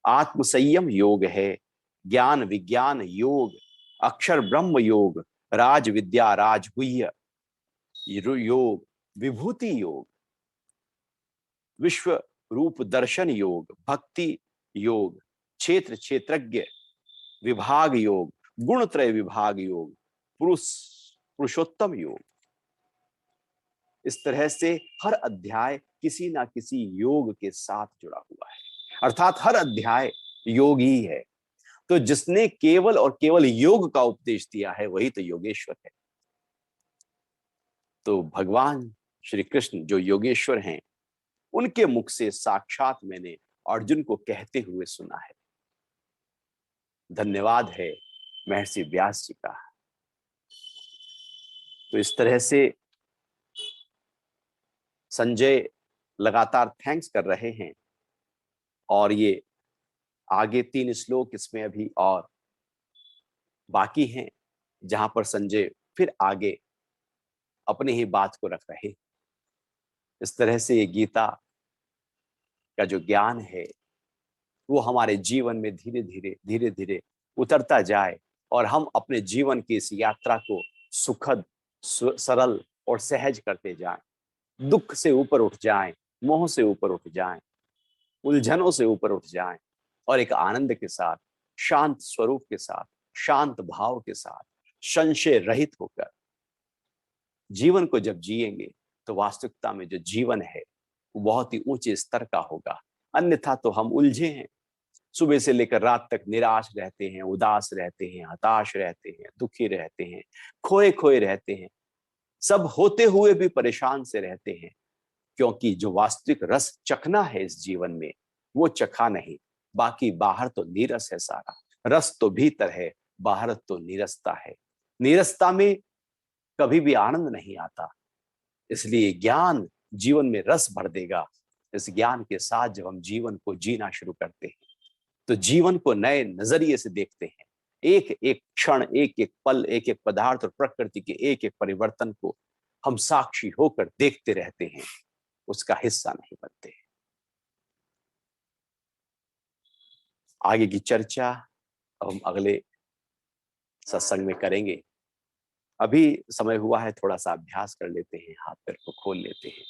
आत्म संयम योग है, ज्ञान विज्ञान योग, अक्षर ब्रह्म योग, राज विद्या राजगुह्य योग, विभूति योग, विश्व रूप दर्शन योग, भक्ति योग, क्षेत्र क्षेत्रज्ञ विभाग योग, गुणत्रय विभाग योग, पुरुषोत्तम योग। इस तरह से हर अध्याय किसी ना किसी योग के साथ जुड़ा हुआ है, अर्थात हर अध्याय योग ही है। तो जिसने केवल और केवल योग का उपदेश दिया है वही तो योगेश्वर है। तो भगवान श्री कृष्ण जो योगेश्वर हैं, उनके मुख से साक्षात मैंने अर्जुन को कहते हुए सुना है। धन्यवाद है महर्षि व्यास जी का। तो इस तरह से संजय लगातार थैंक्स कर रहे हैं, और ये आगे 3 श्लोक इसमें अभी और बाकी हैं, जहां पर संजय फिर आगे अपनी ही बात को रख रहे। इस तरह से ये गीता का जो ज्ञान है वो हमारे जीवन में धीरे धीरे धीरे धीरे उतरता जाए और हम अपने जीवन की इस यात्रा को सुखद, सरल और सहज करते जाएं, दुख से ऊपर उठ जाएं, मोह से ऊपर उठ जाएं, उलझनों से ऊपर उठ जाएं और एक आनंद के साथ, शांत स्वरूप के साथ, शांत भाव के साथ, संशय रहित होकर जीवन को जब जिएंगे तो वास्तविकता में जो जीवन है वो बहुत ही ऊंचे स्तर का होगा। अन्यथा तो हम उलझे हैं, सुबह से लेकर रात तक निराश रहते हैं, उदास रहते हैं, हताश रहते हैं, दुखी रहते हैं, खोए खोए रहते हैं, सब होते हुए भी परेशान से रहते हैं, क्योंकि जो वास्तविक रस चखना है इस जीवन में वो चखा नहीं। बाकी बाहर तो नीरस है सारा, रस तो भीतर है, बाहर तो नीरसता है। नीरसता में कभी भी आनंद नहीं आता, इसलिए ज्ञान जीवन में रस भर देगा। इस ज्ञान के साथ जब हम जीवन को जीना शुरू करते हैं तो जीवन को नए नजरिए से देखते हैं। एक एक क्षण, एक एक पल, एक एक पदार्थ और प्रकृति के एक एक परिवर्तन को हम साक्षी होकर देखते रहते हैं, उसका हिस्सा नहीं बनते। आगे की चर्चा हम अगले सत्संग में करेंगे। अभी समय हुआ है थोड़ा सा अभ्यास कर लेते हैं, हाथ पैर को खोल लेते हैं।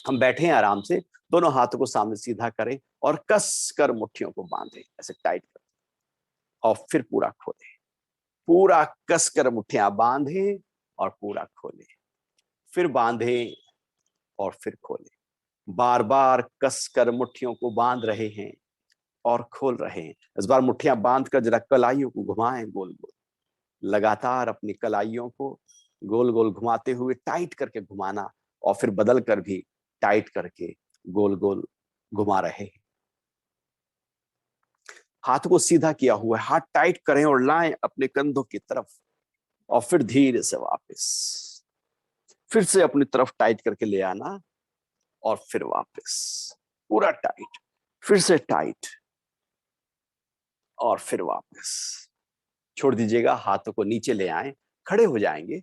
हम बैठे हैं आराम से, दोनों हाथों को सामने सीधा करें और कस कर मुट्ठियों को बांधें, ऐसे टाइट कर, और फिर पूरा खोलें। पूरा कस कर मुट्ठियां बांधें और पूरा खोलें, फिर बांधें और फिर खोलें। बार बार कस कर मुट्ठियों को बांध रहे हैं और खोल रहे हैं। इस बार मुट्ठियां बांध कर जरा कलाइयों को घुमाएं गोल गोल। लगातार अपनी कलाइयों को गोल गोल घुमाते हुए टाइट करके घुमाना, और फिर बदल कर भी टाइट करके गोल गोल घुमा रहे हैं। हाथ को सीधा किया हुआ है, हाथ टाइट करें और लाएं अपने कंधों की तरफ, और फिर धीरे से वापस, फिर से अपनी तरफ टाइट करके ले आना, और फिर वापस पूरा टाइट, फिर से टाइट, और फिर वापस। छोड़ दीजिएगा, हाथों को नीचे ले आए, खड़े हो जाएंगे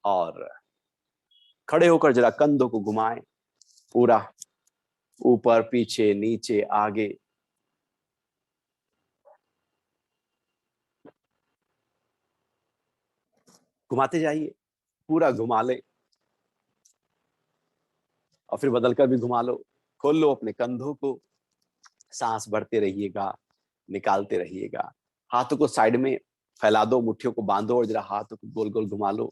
और खड़े होकर जरा कंधों को घुमाएं, पूरा ऊपर पीछे नीचे आगे। घुमाते जाइए, पूरा घुमा ले और फिर बदल कर भी घुमा लो। खोल लो अपने कंधों को, सांस भरते रहिएगा, निकालते रहिएगा। हाथों को साइड में फैला दो, मुट्ठियों को बांधो और जरा हाथों को गोल गोल घुमा लो।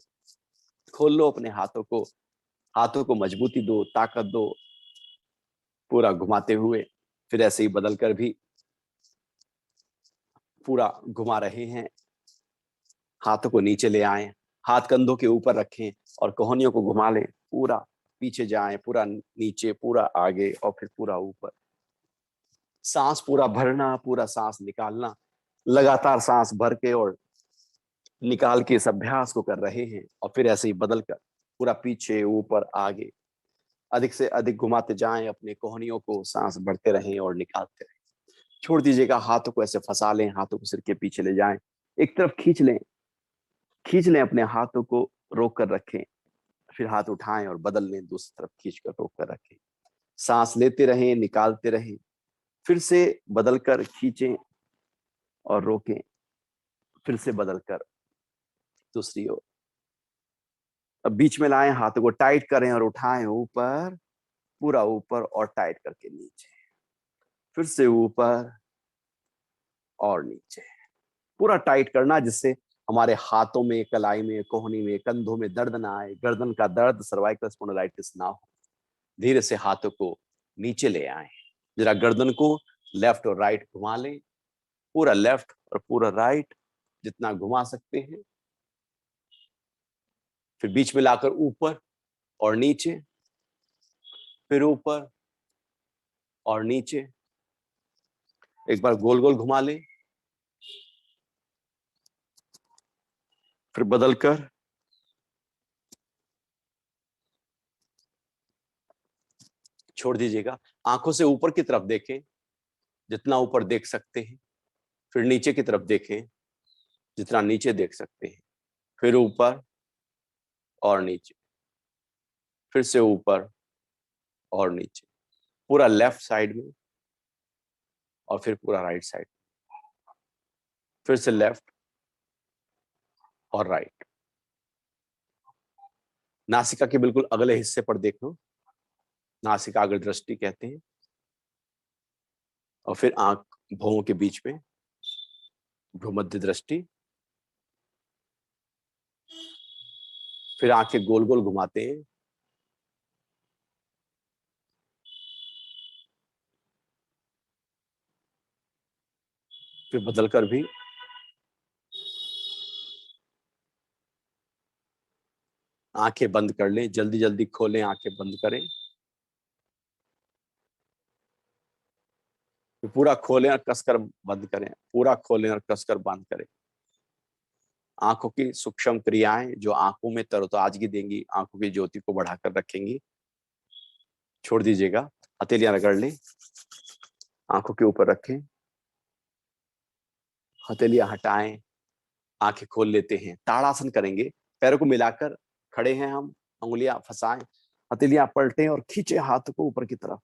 खोल लो अपने हाथों को, हाथों को मजबूती दो, ताकत दो, पूरा घुमाते हुए। फिर ऐसे ही बदल कर भी पूरा घुमा रहे हैं। हाथों को नीचे ले आए, हाथ कंधों के ऊपर रखें और कोहनियों को घुमा लें, पूरा पीछे जाएं, पूरा नीचे, पूरा आगे और फिर पूरा ऊपर। सांस पूरा भरना, पूरा सांस निकालना, लगातार सांस भर के और निकाल के इस अभ्यास को कर रहे हैं। और फिर ऐसे ही बदल कर पूरा पीछे ऊपर आगे अधिक से अधिक घुमाते जाएं, अपने कोहनियों को सांस भरते रहें और निकालते रहें। छोड़ दीजिएगा, हाथों को ऐसे फंसा लें, हाथों को सिर के पीछे ले जाएं, एक तरफ खींच लें, खींच लें अपने हाथों को, रोक कर रखें, फिर हाथ उठाएं और बदल लें, दूसरी तरफ खींच कर रोक कर रखें। सांस लेते रहें, निकालते रहें, फिर से बदल कर खींचें और रोकें, फिर से बदल कर दूसरी ओर। अब बीच में लाएं, हाथों को टाइट करें और उठाएं ऊपर, पूरा ऊपर और टाइट करके नीचे, फिर से ऊपर और नीचे। पूरा टाइट करना जिससे हमारे हाथों में, कलाई में, कोहनी में, कंधों में दर्द ना आए, गर्दन का दर्द, सर्वाइकल स्पॉन्डिलाइटिस ना हो। धीरे से हाथों को नीचे ले आए, जरा गर्दन को लेफ्ट और राइट घुमा लें, पूरा लेफ्ट और पूरा राइट जितना घुमा सकते हैं। फिर बीच में लाकर ऊपर और नीचे, फिर ऊपर और नीचे, एक बार गोल गोल घुमा लें, फिर बदल कर छोड़ दीजिएगा। आंखों से ऊपर की तरफ देखें, जितना ऊपर देख सकते हैं, फिर नीचे की तरफ देखें, जितना नीचे देख सकते हैं, फिर ऊपर और नीचे, फिर से ऊपर और नीचे, पूरा लेफ्ट साइड में और फिर पूरा राइट साइड। फिर से लेफ्ट और राइट। नासिका के बिल्कुल अगले हिस्से पर देखो, नासिकाग्र दृष्टि कहते हैं। और फिर आंख भौहों के बीच में, भ्रूमध्य दृष्टि। फिर आंखें गोल गोल घुमाते हैं। फिर बदलकर भी। आंखें बंद कर लें, जल्दी जल्दी खोलें, आंखें बंद करें। फिर पूरा खोलें और कसकर बंद करें, पूरा खोलें और कसकर बंद करें। आंखों की सूक्ष्म क्रियाएं जो आंखों में तरोताजगी देंगी, आंखों की ज्योति को बढ़ाकर रखेंगी, छोड़ दीजिएगा। हथेलियां रगड़ लें, आंखों के ऊपर रखें, हथेलियां हटाएं, आंखें खोल लेते हैं। ताड़ासन करेंगे, पैरों को मिलाकर खड़े हैं हम, उंगलियां फंसाएं, हथेलियां पलटें और खींचे हाथ को ऊपर की तरफ।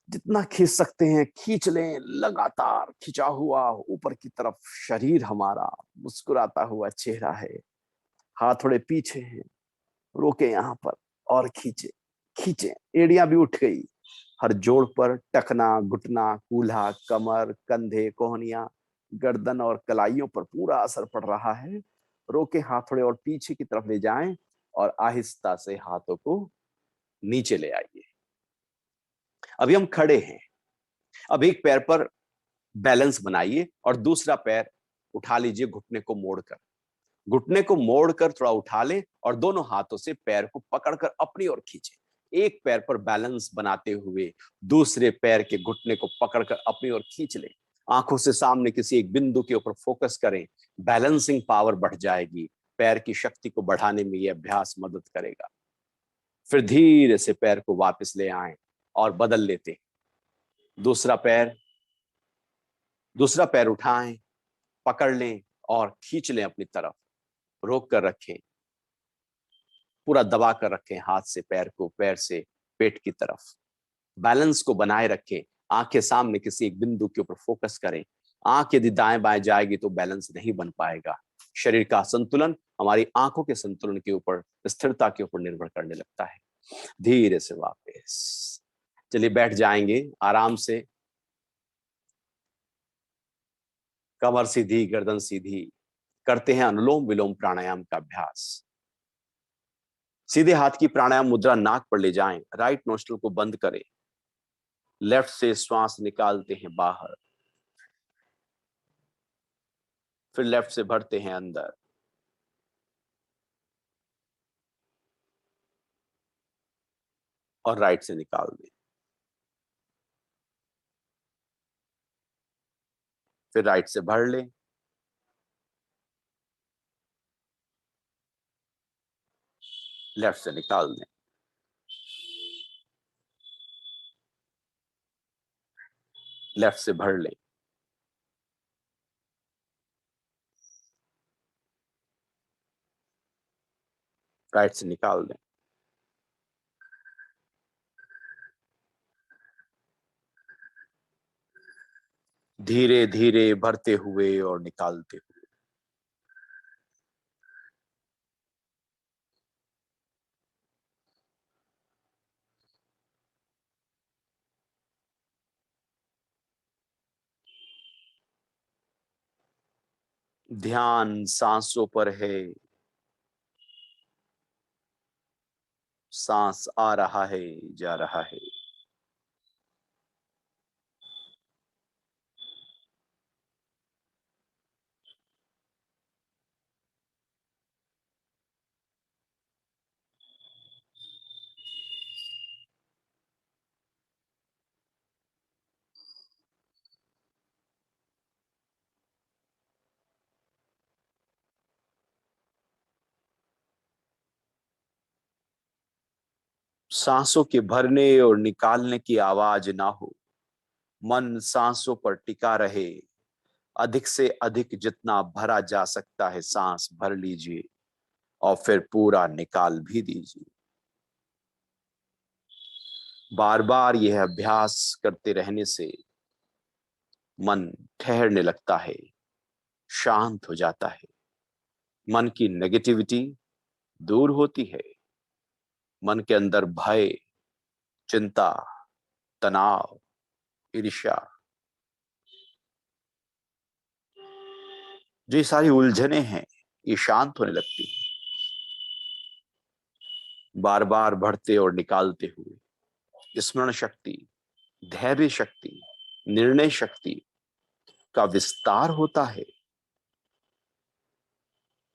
जितना खींच सकते हैं खींच लें, लगातार खिंचा हुआ ऊपर की तरफ। शरीर हमारा मुस्कुराता हुआ चेहरा है, हाथ थोड़े पीछे हैं, रोके यहाँ पर और खींचे खींचे। एड़ियां भी उठ गई, हर जोड़ पर टखना, घुटना, कूल्हा, कमर, कंधे, कोहनियां, गर्दन और कलाइयों पर पूरा असर पड़ रहा है। रोके, हाथ थोड़े और पीछे की तरफ ले जाएं और आहिस्ता से हाथों को नीचे ले आइए। अभी हम खड़े हैं। अब एक पैर पर बैलेंस बनाइए और दूसरा पैर उठा लीजिए, घुटने को मोड़कर। घुटने को मोड़कर थोड़ा उठा लें और दोनों हाथों से पैर को पकड़कर अपनी ओर खींचें। एक पैर पर बैलेंस बनाते हुए दूसरे पैर के घुटने को पकड़कर अपनी ओर खींच लें। आंखों से सामने किसी एक बिंदु के ऊपर फोकस करें, बैलेंसिंग पावर बढ़ जाएगी। पैर की शक्ति को बढ़ाने में यह अभ्यास मदद करेगा। फिर धीरे से पैर को वापस ले आएं और बदल लेते हैं। दूसरा पैर उठाएं, पकड़ लें और खींच लें अपनी तरफ। रोक कर रखें, पूरा दबा कर रखें हाथ से पैर को, पैर से पेट की तरफ। बैलेंस को बनाए रखें। आंखें सामने किसी एक बिंदु के ऊपर फोकस करें। आंख यदि दाएं बाएं जाएगी तो बैलेंस नहीं बन पाएगा। शरीर का संतुलन हमारी आंखों के संतुलन के ऊपर, स्थिरता के ऊपर निर्भर करने लगता है। धीरे से वापस चलिए बैठ जाएंगे आराम से। कमर सीधी, गर्दन सीधी। करते हैं अनुलोम विलोम प्राणायाम का अभ्यास। सीधे हाथ की प्राणायाम मुद्रा नाक पर ले जाएं, राइट नोस्ट्रल को बंद करें। लेफ्ट से श्वास निकालते हैं बाहर, फिर लेफ्ट से भरते हैं अंदर और राइट से निकाल दें। फिर राइट से भर लें, लेफ्ट से निकाल दें। लेफ्ट से भर लें, राइट से निकाल दें। धीरे धीरे भरते हुए और निकालते हुए। ध्यान सांसों पर है। सांस आ रहा है, जा रहा है। सांसों के भरने और निकालने की आवाज ना हो, मन सांसों पर टिका रहे। अधिक से अधिक जितना भरा जा सकता है सांस भर लीजिए और फिर पूरा निकाल भी दीजिए। बार बार यह अभ्यास करते रहने से मन ठहरने लगता है, शांत हो जाता है, मन की नेगेटिविटी दूर होती है, मन के अंदर भय, चिंता, तनाव, ईर्ष्या, जो ये सारी उलझने हैं, ये शांत होने लगती हैं। बार बार बढ़ते और निकालते हुए स्मरण शक्ति, धैर्य शक्ति, निर्णय शक्ति का विस्तार होता है।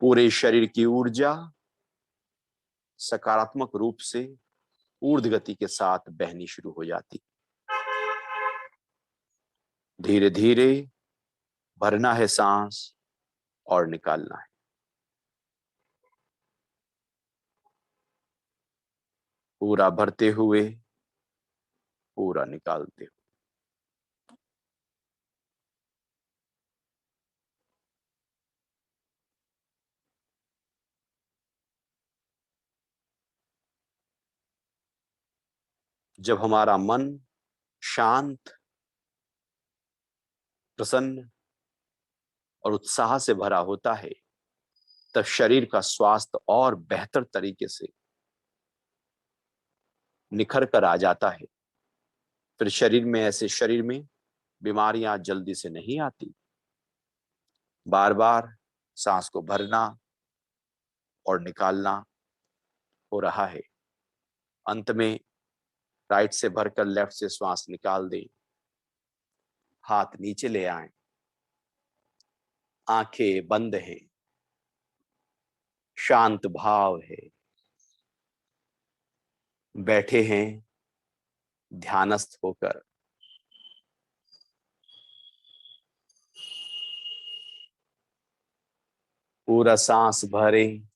पूरे शरीर की ऊर्जा सकारात्मक रूप से ऊर्ध्व गति के साथ बहनी शुरू हो जाती। धीरे धीरे भरना है सांस और निकालना है। पूरा भरते हुए, पूरा निकालते हुए। जब हमारा मन शांत, प्रसन्न और उत्साह से भरा होता है, तब शरीर का स्वास्थ्य और बेहतर तरीके से निखर कर आ जाता है। फिर शरीर में बीमारियां जल्दी से नहीं आती। बार बार सांस को भरना और निकालना हो रहा है। अंत में राइट से भरकर लेफ्ट से श्वास निकाल दें। हाथ नीचे ले आएं, आंखें बंद हैं, शांत भाव है, बैठे हैं ध्यानस्थ होकर। पूरा सांस भरें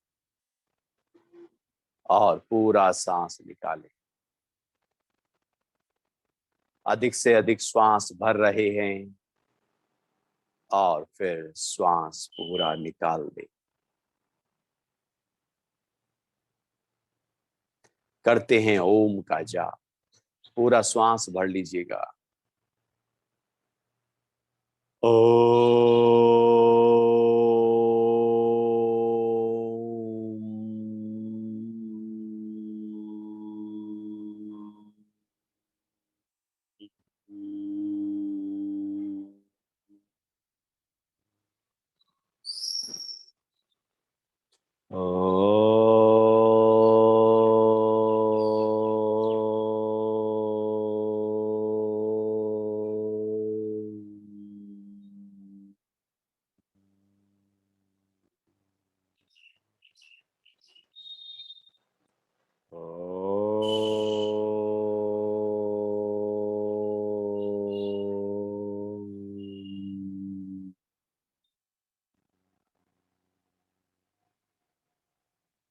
और पूरा सांस निकालें। अधिक से अधिक श्वास भर रहे हैं और फिर श्वास पूरा निकाल दें। करते हैं ओम का जाप। पूरा श्वास भर लीजिएगा। ओ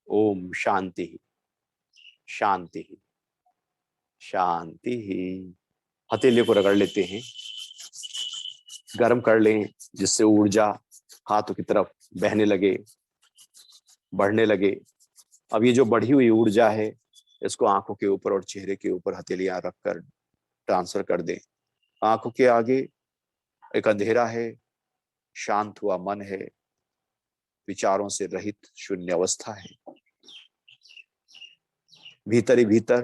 ओम शांति, शांति, शांति। हथेली को रगड़ लेते हैं, गर्म कर लें, जिससे ऊर्जा हाथों की तरफ बहने लगे, बढ़ने लगे। अब ये जो बढ़ी हुई ऊर्जा है, इसको आंखों के ऊपर और चेहरे के ऊपर हथेलियां रखकर ट्रांसफर कर दें। आंखों के आगे एक अंधेरा है, शांत हुआ मन है, विचारों से रहित शून्य अवस्था है। भीतर ही भीतर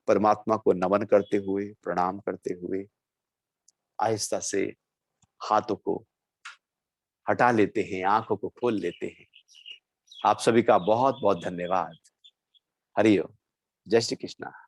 परमात्मा को नमन करते हुए, प्रणाम करते हुए आहिस्ता से हाथों को हटा लेते हैं, आंखों को खोल लेते हैं। आप सभी का बहुत बहुत धन्यवाद। हरि ओम। जय श्री कृष्णा।